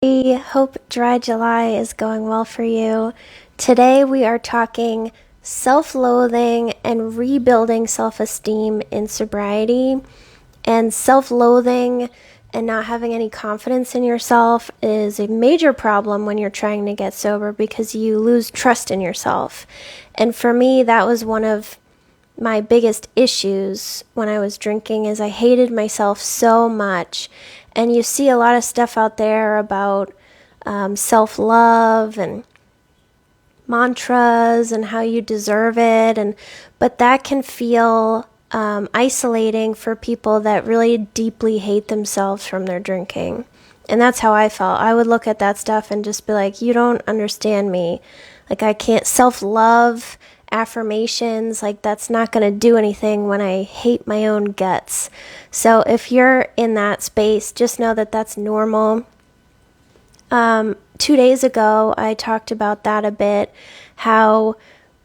I hope Dry July is going well for you. Today we are talking self-loathing and rebuilding self-esteem in sobriety. And self-loathing and not having any confidence in yourself is a major problem when you're trying to get sober because you lose trust in yourself. And for me, that was one of my biggest issues when I was drinking is I hated myself so much. And you see a lot of stuff out there about self-love and mantras and how you deserve it, but that can feel isolating for people that really deeply hate themselves from their drinking. And that's how I felt. I would look at that stuff and just be like, you don't understand me. Like, I can't self-love, affirmations, like that's not going to do anything when I hate my own guts. So if you're in that space, just know that that's normal. 2 days ago, I talked about that a bit, how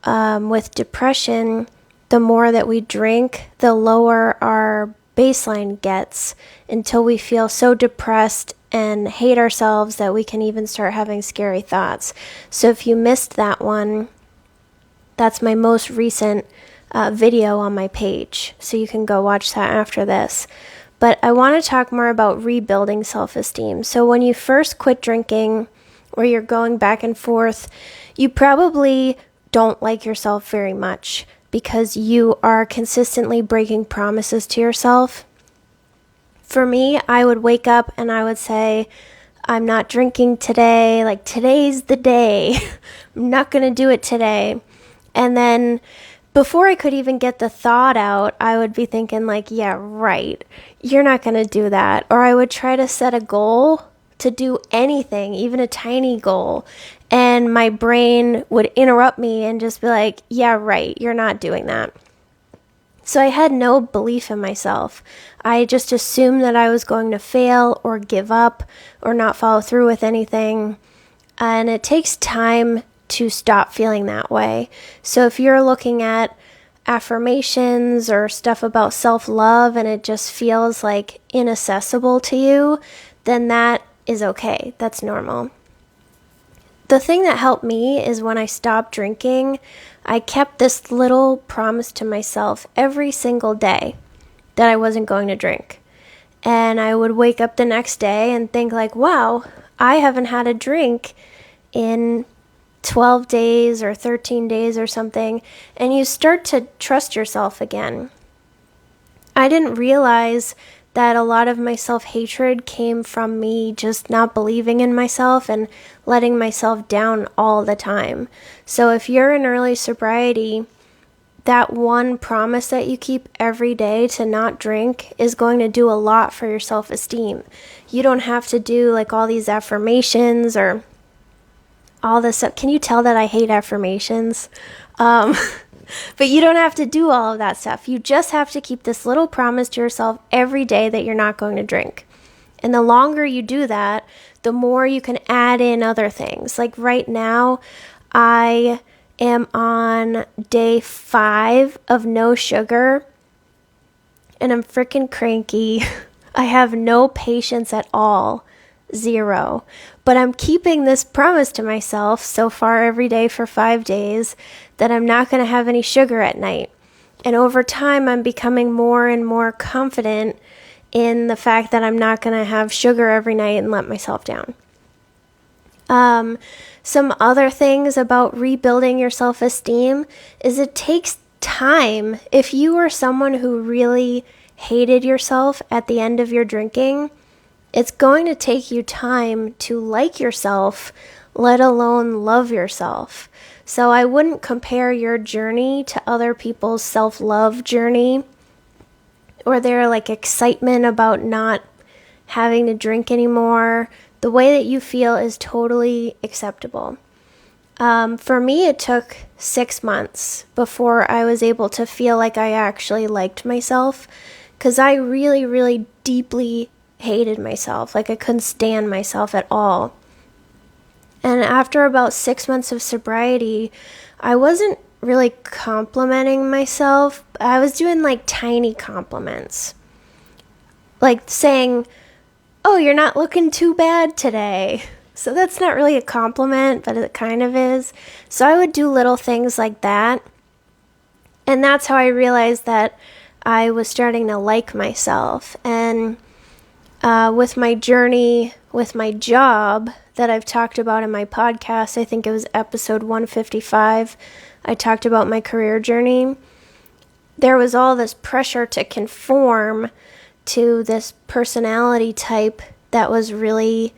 with depression, the more that we drink, the lower our baseline gets until we feel so depressed and hate ourselves that we can even start having scary thoughts. So if you missed that one, that's my most recent video on my page, so you can go watch that after this. But I want to talk more about rebuilding self-esteem. So when you first quit drinking, or you're going back and forth, you probably don't like yourself very much because you are consistently breaking promises to yourself. For me, I would wake up and I would say, I'm not drinking today, like today's the day. I'm not going to do it today. And then before I could even get the thought out, I would be thinking like, yeah, right, you're not going to do that. Or I would try to set a goal to do anything, even a tiny goal. And my brain would interrupt me and just be like, yeah, right, you're not doing that. So I had no belief in myself. I just assumed that I was going to fail or give up or not follow through with anything. And it takes time to stop feeling that way. So if you're looking at affirmations or stuff about self-love and it just feels like inaccessible to you, then that is okay. That's normal. The thing that helped me is when I stopped drinking, I kept this little promise to myself every single day that I wasn't going to drink. And I would wake up the next day and think like, wow, I haven't had a drink in 12 days or 13 days or something, and you start to trust yourself again. I didn't realize that a lot of my self-hatred came from me just not believing in myself and letting myself down all the time. So if you're in early sobriety, that one promise that you keep every day to not drink is going to do a lot for your self-esteem. You don't have to do like all these affirmations or all this stuff. Can you tell that I hate affirmations? But you don't have to do all of that stuff. You just have to keep this little promise to yourself every day that you're not going to drink. And the longer you do that, the more you can add in other things. Like right now, I am on day 5 of no sugar, and I'm freaking cranky. I have no patience at all. 0. But I'm keeping this promise to myself so far every day for 5 days that I'm not going to have any sugar at night. And over time, I'm becoming more and more confident in the fact that I'm not going to have sugar every night and let myself down. Some other things about rebuilding your self-esteem is it takes time. If you are someone who really hated yourself at the end of your drinking, it's going to take you time to like yourself, let alone love yourself. So I wouldn't compare your journey to other people's self-love journey or their like excitement about not having to drink anymore. The way that you feel is totally acceptable. For me, it took 6 months before I was able to feel like I actually liked myself because I really, really deeply hated myself. Like I couldn't stand myself at all. And after about 6 months of sobriety, I wasn't really complimenting myself. I was doing like tiny compliments. Like saying, oh, you're not looking too bad today. So that's not really a compliment, but it kind of is. So I would do little things like that. And that's how I realized that I was starting to like myself. And with my journey, with my job that I've talked about in my podcast, I think it was episode 155, I talked about my career journey. There was all this pressure to conform to this personality type that was really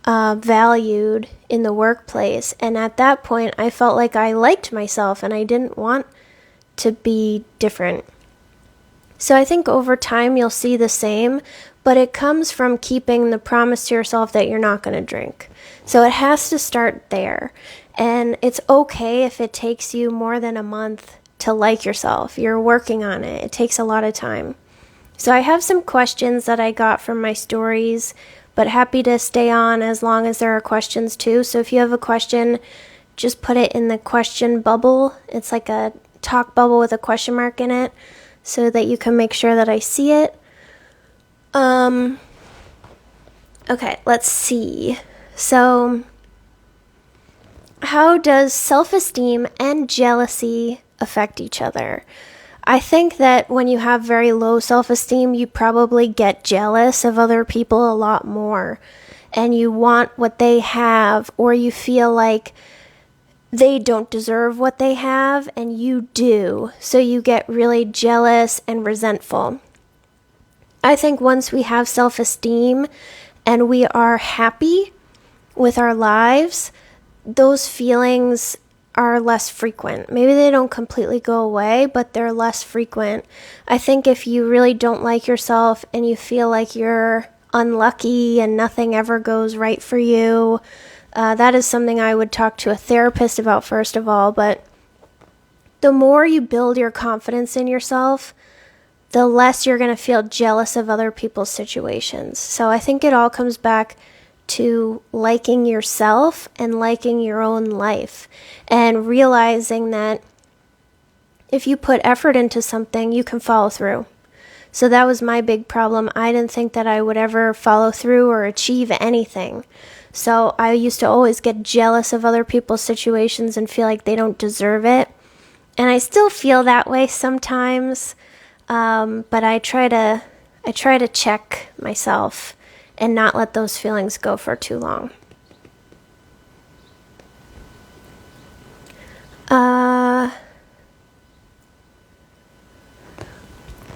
valued in the workplace. And at that point, I felt like I liked myself and I didn't want to be different. So I think over time you'll see the same, but it comes from keeping the promise to yourself that you're not going to drink. So it has to start there. And it's okay if it takes you more than a month to like yourself. You're working on it. It takes a lot of time. So I have some questions that I got from my stories, but happy to stay on as long as there are questions too. So if you have a question, just put it in the question bubble. It's like a talk bubble with a question mark in it so that you can make sure that I see it. Okay, let's see. So, how does self-esteem and jealousy affect each other? I think that when you have very low self-esteem, you probably get jealous of other people a lot more. And you want what they have, or you feel like they don't deserve what they have, and you do. So you get really jealous and resentful. I think once we have self-esteem and we are happy with our lives, those feelings are less frequent. Maybe they don't completely go away, but they're less frequent. I think if you really don't like yourself and you feel like you're unlucky and nothing ever goes right for you, that is something I would talk to a therapist about first of all. But the more you build your confidence in yourself, the less you're going to feel jealous of other people's situations. So I think it all comes back to liking yourself and liking your own life and realizing that if you put effort into something, you can follow through. So that was my big problem. I didn't think that I would ever follow through or achieve anything. So I used to always get jealous of other people's situations and feel like they don't deserve it. And I still feel that way sometimes. But I try to check myself and not let those feelings go for too long.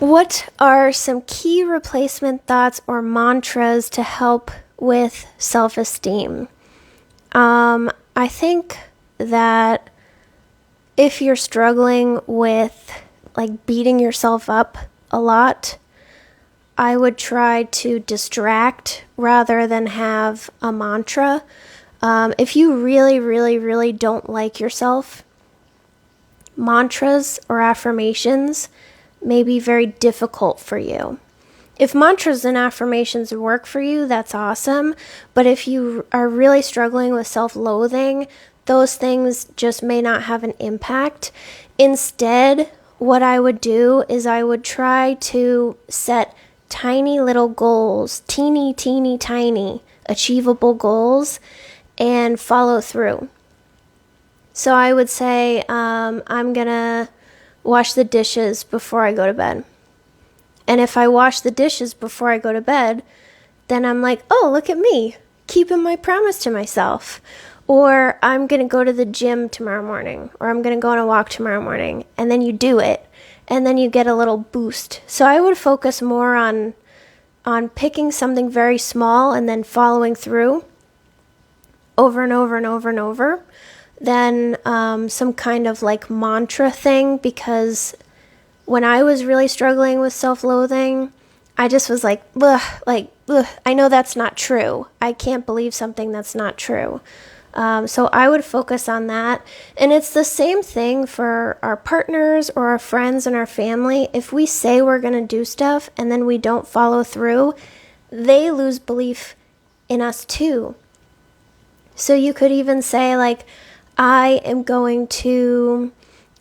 What are some key replacement thoughts or mantras to help with self-esteem? I think that if you're struggling with like beating yourself up a lot, I would try to distract rather than have a mantra. If you really, really, really don't like yourself, mantras or affirmations may be very difficult for you. If mantras and affirmations work for you, that's awesome. But if you are really struggling with self-loathing, those things just may not have an impact. Instead, what I would do is I would try to set tiny little goals, teeny, tiny, achievable goals, and follow through. So I would say, I'm gonna wash the dishes before I go to bed. And if I wash the dishes before I go to bed, then I'm like, oh, look at me, keeping my promise to myself. Or I'm going to go to the gym tomorrow morning, or I'm going to go on a walk tomorrow morning. And then you do it, and then you get a little boost. So I would focus more on picking something very small and then following through over and over and over and over than some kind of like mantra thing, because when I was really struggling with self-loathing, I just was like, ugh, I know that's not true. I can't believe something that's not true. So I would focus on that. And it's the same thing for our partners or our friends and our family. If we say we're going to do stuff and then we don't follow through, they lose belief in us too. So you could even say like, I am going to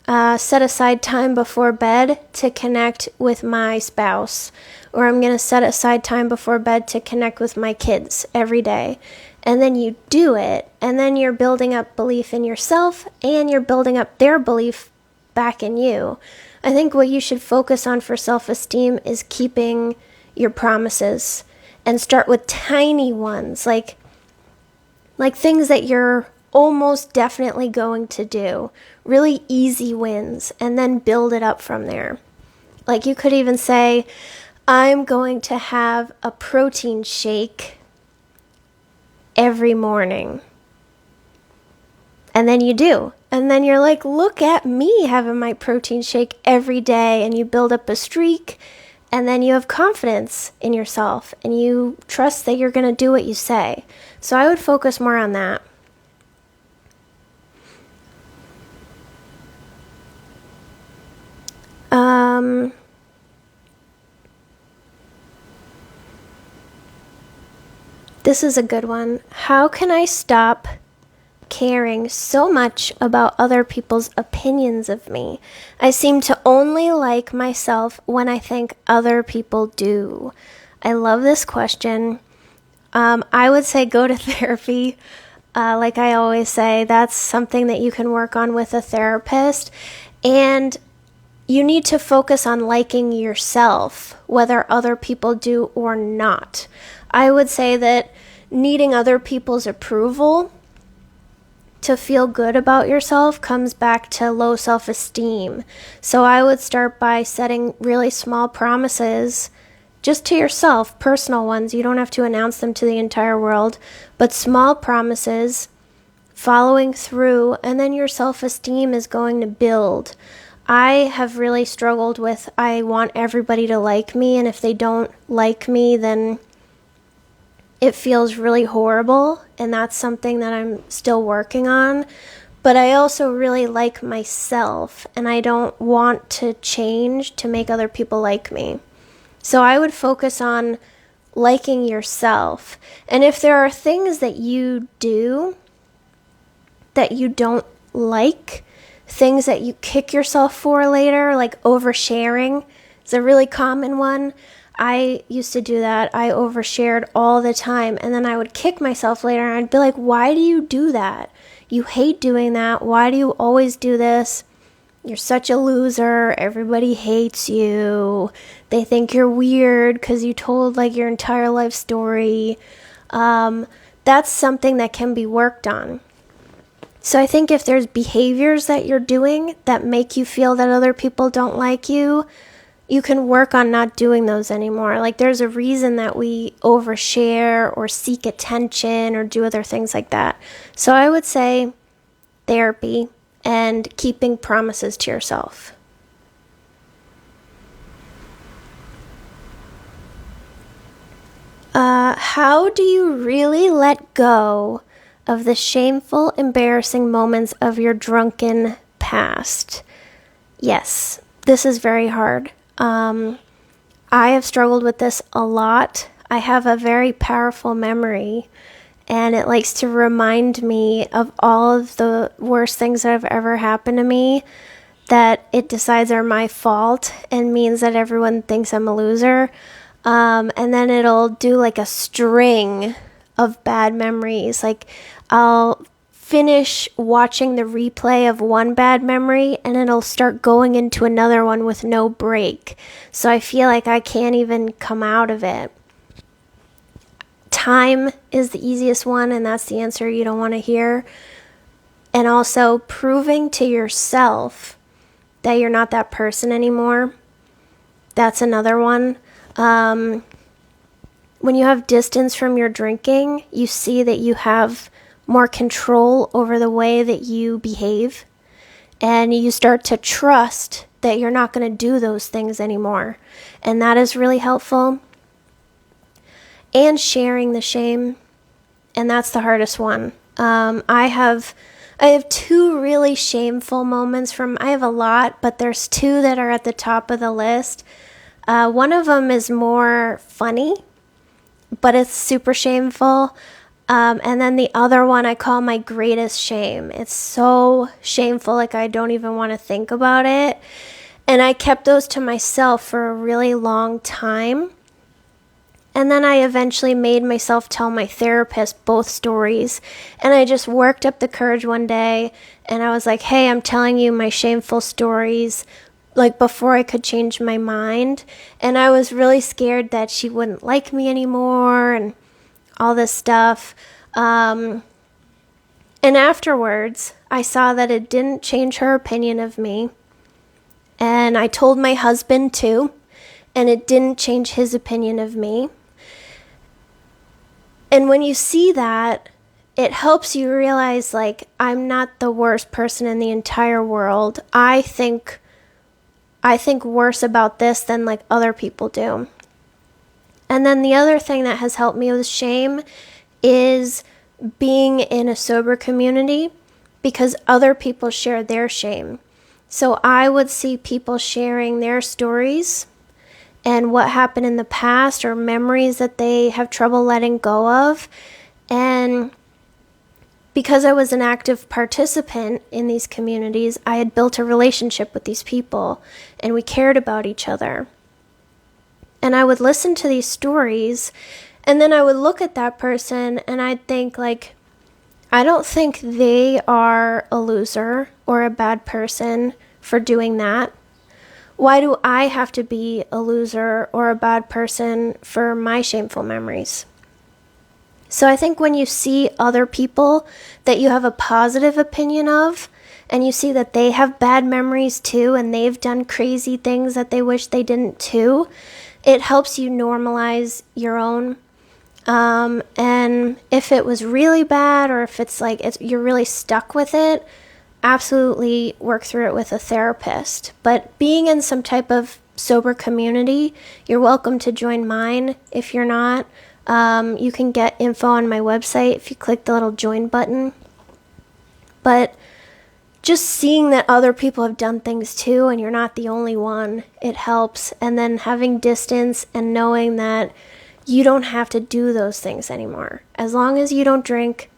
set aside time before bed to connect with my spouse, or I'm going to set aside time before bed to connect with my kids every day. And then you do it, and then you're building up belief in yourself, and you're building up their belief back in you. I think what you should focus on for self-esteem is keeping your promises, and start with tiny ones, like things that you're almost definitely going to do, really easy wins, and then build it up from there. Like you could even say, I'm going to have a protein shake every morning. And then you do. And then you're like, look at me having my protein shake every day. And you build up a streak. And then you have confidence in yourself. And you trust that you're going to do what you say. So I would focus more on that. This is a good one. How can I stop caring so much about other people's opinions of me? I seem to only like myself when I think other people do. I love this question. I would say go to therapy. Like I always say, that's something that you can work on with a therapist. And you need to focus on liking yourself, whether other people do or not. I would say that needing other people's approval to feel good about yourself comes back to low self-esteem. So I would start by setting really small promises just to yourself, personal ones. You don't have to announce them to the entire world, but small promises, following through, and then your self-esteem is going to build. I have really struggled with, I want everybody to like me, and if they don't like me, then it feels really horrible, and that's something that I'm still working on. But I also really like myself, and I don't want to change to make other people like me. So I would focus on liking yourself. And if there are things that you do that you don't like, things that you kick yourself for later, like oversharing, is a really common one. I used to do that. I overshared all the time, and then I would kick myself later, and I'd be like, why do you do that? You hate doing that. Why do you always do this? You're such a loser. Everybody hates you. They think you're weird because you told like your entire life story. That's something that can be worked on. So I think if there's behaviors that you're doing that make you feel that other people don't like you, you can work on not doing those anymore. Like there's a reason that we overshare or seek attention or do other things like that. So I would say therapy and keeping promises to yourself. How do you really let go of the shameful, embarrassing moments of your drunken past? Yes, this is very hard. I have struggled with this a lot. I have a very powerful memory, and it likes to remind me of all of the worst things that have ever happened to me that it decides are my fault and means that everyone thinks I'm a loser. And then it'll do like a string of bad memories. Like I'll finish watching the replay of one bad memory and it'll start going into another one with no break. So I feel like I can't even come out of it. Time is the easiest one, and that's the answer you don't want to hear. And also proving to yourself that you're not that person anymore. That's another one. When you have distance from your drinking, you see that you have more control over the way that you behave, and you start to trust that you're not going to do those things anymore. And that is really helpful. And sharing the shame, and that's the hardest one. I have two really shameful moments I have a lot, but there's two that are at the top of the list. One of them is more funny, but it's super shameful. And then the other one I call my greatest shame. It's so shameful, like I don't even want to think about it. And I kept those to myself for a really long time. And then I eventually made myself tell my therapist both stories. And I just worked up the courage one day and I was like, hey, I'm telling you my shameful stories, like before I could change my mind. And I was really scared that she wouldn't like me anymore and all this stuff. And afterwards, I saw that it didn't change her opinion of me. And I told my husband too, and it didn't change his opinion of me. And when you see that, it helps you realize, like, I'm not the worst person in the entire world. I think worse about this than like other people do. And then the other thing that has helped me with shame is being in a sober community, because other people share their shame. So I would see people sharing their stories and what happened in the past or memories that they have trouble letting go of. And because I was an active participant in these communities, I had built a relationship with these people and we cared about each other. And I would listen to these stories and then I would look at that person and I'd think, like, I don't think they are a loser or a bad person for doing that. Why do I have to be a loser or a bad person for my shameful memories? So I think when you see other people that you have a positive opinion of, and you see that they have bad memories too, and they've done crazy things that they wish they didn't too, it helps you normalize your own. And if it was really bad, or if it's like you're really stuck with it, absolutely work through it with a therapist. But being in some type of sober community, you're welcome to join mine if you're not. You can get info on my website if you click the little join button. But just seeing that other people have done things too and you're not the only one, it helps. And then having distance and knowing that you don't have to do those things anymore. As long as you don't drink,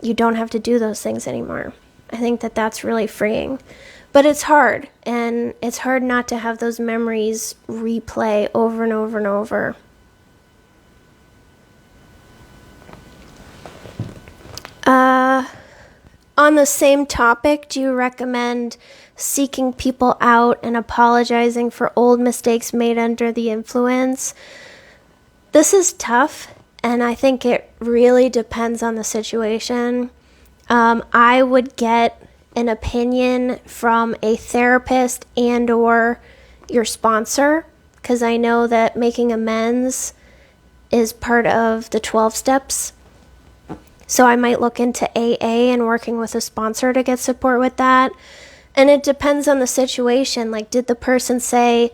you don't have to do those things anymore. I think that that's really freeing. But it's hard, and it's hard not to have those memories replay over and over and over. On the same topic, do you recommend seeking people out and apologizing for old mistakes made under the influence? This is tough, and I think it really depends on the situation. I would get an opinion from a therapist and or your sponsor, because I know that making amends is part of the 12 steps. So I might look into AA and working with a sponsor to get support with that. And it depends on the situation. Like, did the person say,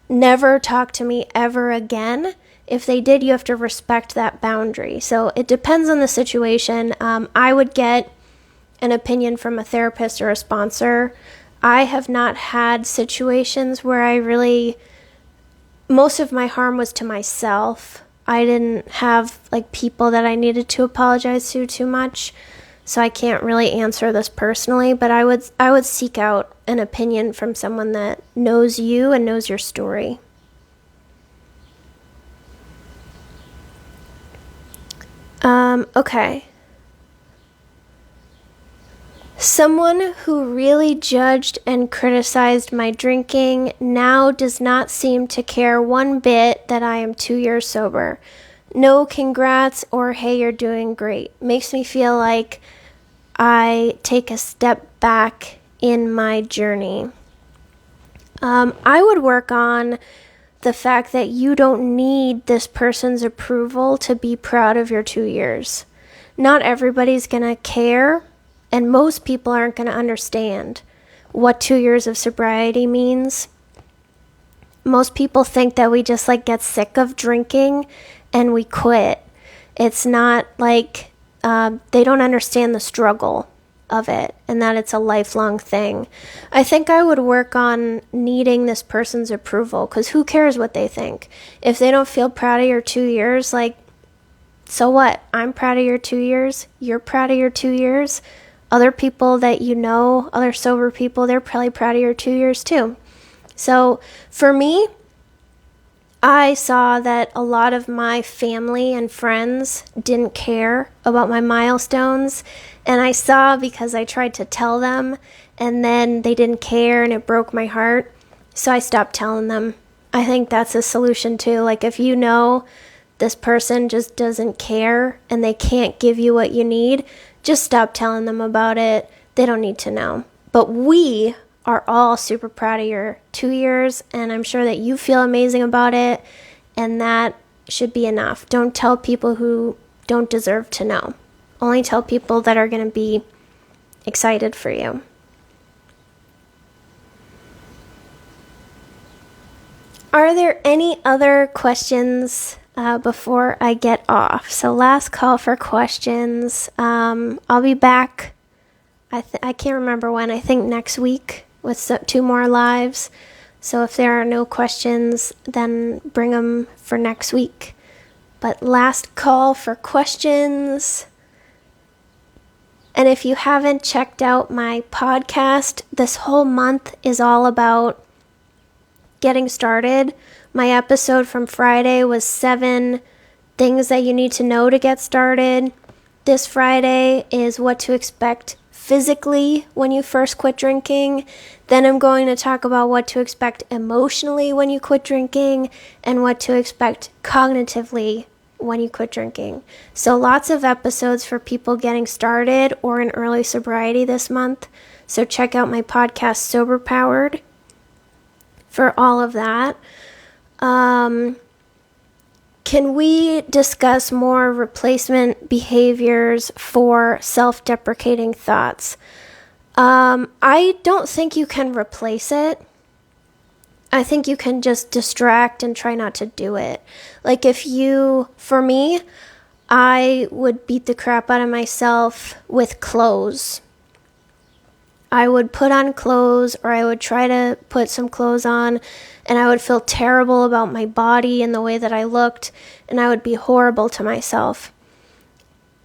never talk to me ever again? If they did, you have to respect that boundary. So it depends on the situation. I would get an opinion from a therapist or a sponsor. I have not had situations where most of my harm was to myself. I didn't have like people that I needed to apologize to too much, so I can't really answer this personally, but I would seek out an opinion from someone that knows you and knows your story. Okay. Someone who really judged and criticized my drinking now does not seem to care one bit that I am 2 years sober. No congrats or hey, you're doing great. Makes me feel like I take a step back in my journey. I would work on the fact that you don't need this person's approval to be proud of your 2 years. Not everybody's gonna care. And most people aren't going to understand what 2 years of sobriety means. Most people think that we just like get sick of drinking and we quit. It's not like they don't understand the struggle of it and that it's a lifelong thing. I think I would work on needing this person's approval, because who cares what they think? If they don't feel proud of your 2 years, like, So what? I'm proud of your 2 years. You're proud of your 2 years. Other people that you know, other sober people, they're probably proud of your 2 years too. So for me, I saw that a lot of my family and friends didn't care about my milestones. And I saw, because I tried to tell them and then they didn't care and it broke my heart. So I stopped telling them. I think that's a solution too. Like, if you know this person just doesn't care and they can't give you what you need, just stop telling them about it. They don't need to know. But we are all super proud of your 2 years, and I'm sure that you feel amazing about it, and that should be enough. Don't tell people who don't deserve to know. Only tell people that are going to be excited for you. Are there any other questions before I get off? So last call for questions. I'll be back. I can't remember when. I think next week with 2 more lives. So if there are no questions, then bring them for next week. But last call for questions. And if you haven't checked out my podcast, this whole month is all about getting started. My episode from Friday was 7 things that you need to know to get started. This Friday is what to expect physically when you first quit drinking. Then I'm going to talk about what to expect emotionally when you quit drinking and what to expect cognitively when you quit drinking. So lots of episodes for people getting started or in early sobriety this month. So check out my podcast, Sober Powered, for all of that. Can we discuss more replacement behaviors for self-deprecating thoughts? I don't think you can replace it. I think you can just distract and try not to do it. Like, for me, I would beat the crap out of myself with clothes. I would put on clothes, or I would try to put some clothes on, and I would feel terrible about my body and the way that I looked, and I would be horrible to myself.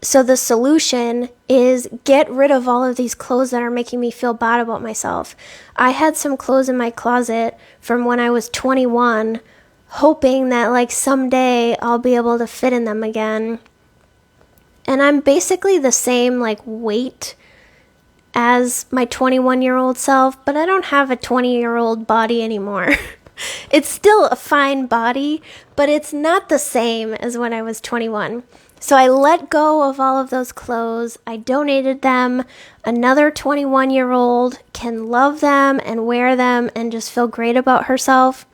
So the solution is get rid of all of these clothes that are making me feel bad about myself. I had some clothes in my closet from when I was 21, hoping that like someday I'll be able to fit in them again. And I'm basically the same like weight as my 21-year-old self, but I don't have a 20-year-old body anymore. It's still a fine body, but it's not the same as when I was 21. So I let go of all of those clothes. I donated them. Another 21-year-old can love them and wear them and just feel great about herself,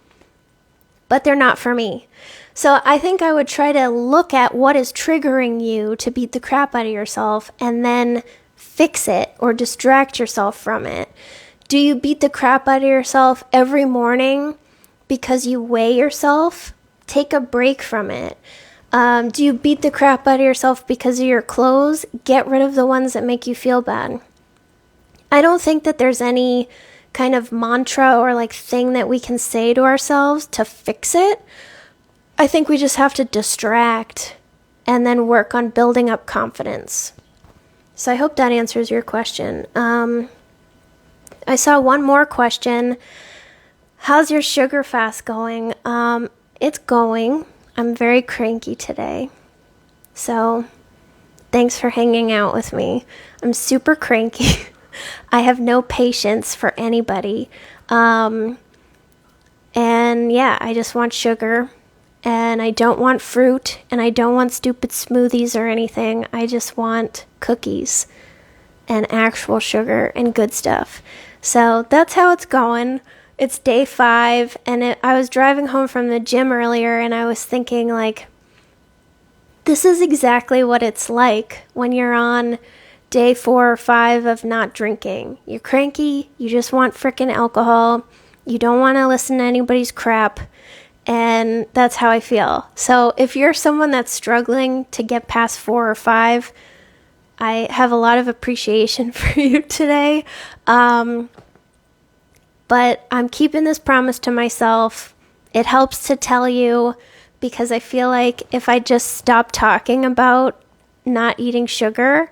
but they're not for me. So I think I would try to look at what is triggering you to beat the crap out of yourself and then fix it or distract yourself from it. Do you beat the crap out of yourself every morning because you weigh yourself? Take a break from it. Do you beat the crap out of yourself because of your clothes? Get rid of the ones that make you feel bad. I don't think that there's any kind of mantra or like thing that we can say to ourselves to fix it. I think we just have to distract and then work on building up confidence. So I hope that answers your question. I saw one more question. How's your sugar fast going? It's going. I'm very cranky today. So thanks for hanging out with me. I'm super cranky. I have no patience for anybody. And yeah, I just want sugar. And I don't want fruit. And I don't want stupid smoothies or anything. I just want cookies and actual sugar and good stuff. So that's how it's going. It's day 5, and I was driving home from the gym earlier, and I was thinking, like, this is exactly what it's like when you're on day 4 or 5 of not drinking. You're cranky, you just want frickin' alcohol, you don't want to listen to anybody's crap, and that's how I feel. So if you're someone that's struggling to get past 4 or 5, I have a lot of appreciation for you today. But I'm keeping this promise to myself. It helps to tell you because I feel like if I just stop talking about not eating sugar,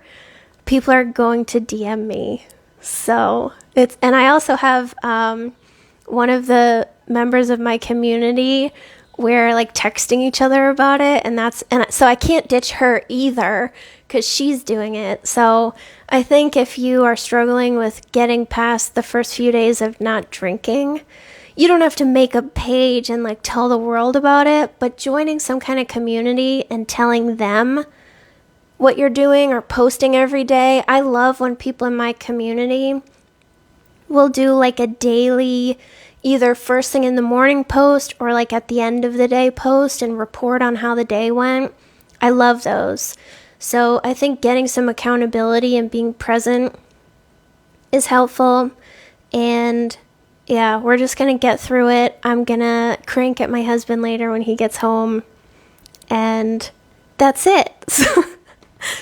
people are going to DM me. So and I also have one of the members of my community, we're like texting each other about it, and so I can't ditch her either because she's doing it. So I think if you are struggling with getting past the first few days of not drinking, you don't have to make a page and like tell the world about it, but joining some kind of community and telling them what you're doing or posting every day. I love when people in my community will do like a daily, either first thing in the morning post or like at the end of the day post and report on how the day went. I love those. So I think getting some accountability and being present is helpful. And yeah, we're just going to get through it. I'm going to crank at my husband later when he gets home. And that's it.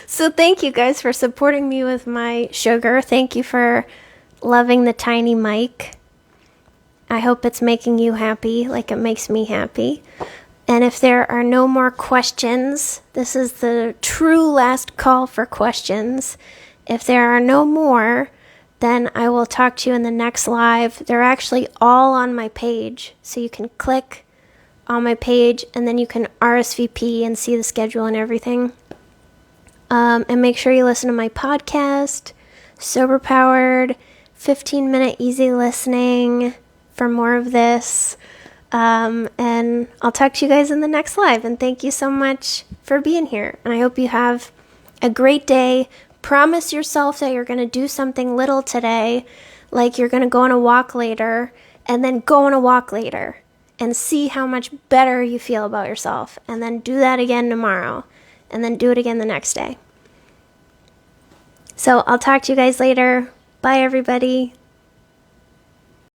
So thank you guys for supporting me with my sugar. Thank you for loving the tiny mic. I hope it's making you happy like it makes me happy. And if there are no more questions, this is the true last call for questions. If there are no more, then I will talk to you in the next live. They're actually all on my page. So you can click on my page and then you can RSVP and see the schedule and everything. And make sure you listen to my podcast, Sober Powered, 15-minute easy listening for more of this. And I'll talk to you guys in the next live. And thank you so much for being here. And I hope you have a great day. Promise yourself that you're going to do something little today, like you're going to go on a walk later, and then go on a walk later and see how much better you feel about yourself. And then do that again tomorrow. And then do it again the next day. So I'll talk to you guys later. Bye, everybody.